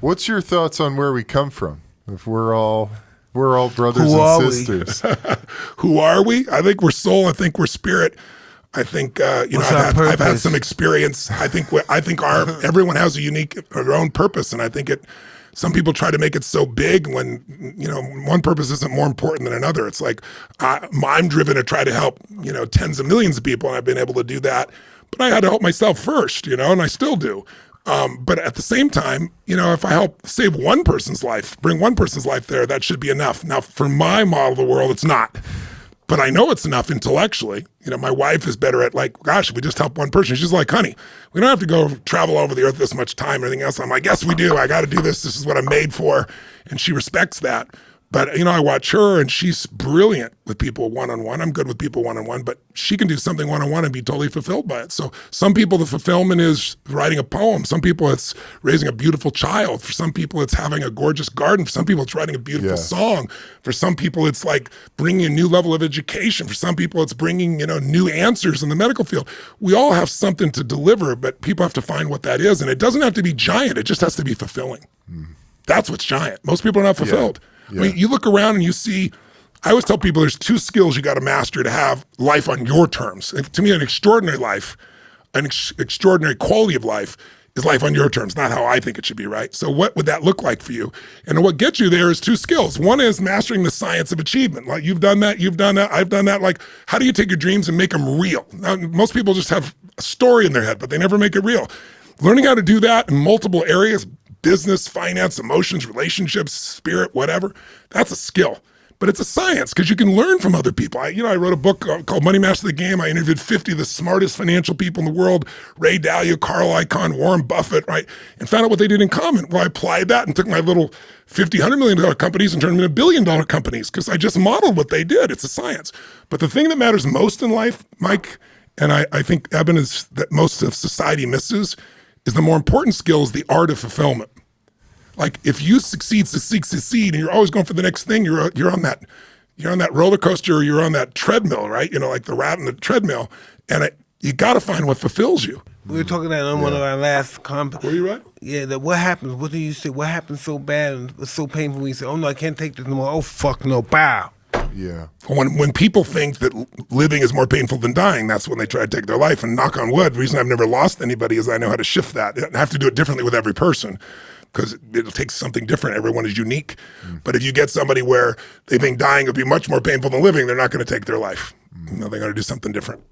What's your thoughts on where we come from? If we're all brothers and sisters. Who are we? I think we're soul. I think we're spirit. I think I've had some experience. I think everyone has a unique their own purpose, and I think some people try to make it so big when one purpose isn't more important than another. It's like I'm driven to try to help tens of millions of people, and I've been able to do that. But I had to help myself first, and I still do. But at the same time, if I help save one person's life, bring one person's life there, that should be enough. Now, for my model of the world, it's not. But I know it's enough intellectually. My wife is better at if we just help one person. She's like, honey, we don't have to go travel over the earth this much time or anything else. I'm like, yes, we do. I got to do this. This is what I'm made for. And she respects that. But, I watch her and she's brilliant with people one-on-one. I'm good with people one-on-one, but she can do something one-on-one and be totally fulfilled by it. So some people, the fulfillment is writing a poem. Some people, it's raising a beautiful child. For some people, it's having a gorgeous garden. For some people, it's writing a beautiful song. For some people, it's like bringing a new level of education. For some people, it's bringing, new answers in the medical field. We all have something to deliver, but people have to find what that is. And it doesn't have to be giant. It just has to be fulfilling. That's what's giant. Most people are not fulfilled. I mean, you look around and you see, I always tell people there's two skills you got to master to have life on your terms. And to me, an extraordinary life, extraordinary quality of life is life on your terms, not how I think it should be, right? So what would that look like for you? And what gets you there is two skills. One is mastering the science of achievement. Like you've done that, I've done that. Like how do you take your dreams and make them real? Now, most people just have a story in their head, but they never make it real. Learning how to do that in multiple areas, business, finance, emotions, relationships, spirit, whatever, that's a skill. But it's a science because you can learn from other people. I wrote a book called Money Master the Game. I interviewed 50 of the smartest financial people in the world, Ray Dalio, Carl Icahn, Warren Buffett, right? And found out what they did in common. Well, I applied that and took my little $50, $100 million companies and turned them into $1 billion companies because I just modeled what they did. It's a science. But the thing that matters most in life, Mike, and I think evidence that most of society misses is the more important skill is the art of fulfillment. Like if you succeed, and you're always going for the next thing, you're on that roller coaster, or you're on that treadmill, right? Like the rat in the treadmill, and you got to find what fulfills you. We were talking that on one of our last conferences. Were you right? Yeah, that what happens? What do you say? What happens so bad and it's so painful? We say, oh no, I can't take this no more. Oh fuck no, bow. Yeah. When people think that living is more painful than dying, that's when they try to take their life. And knock on wood, the reason I've never lost anybody is I know how to shift that. I have to do it differently with every person because it'll take something different. Everyone is unique. But if you get somebody where they think dying would be much more painful than living, they're not going to take their life. They're going to do something different.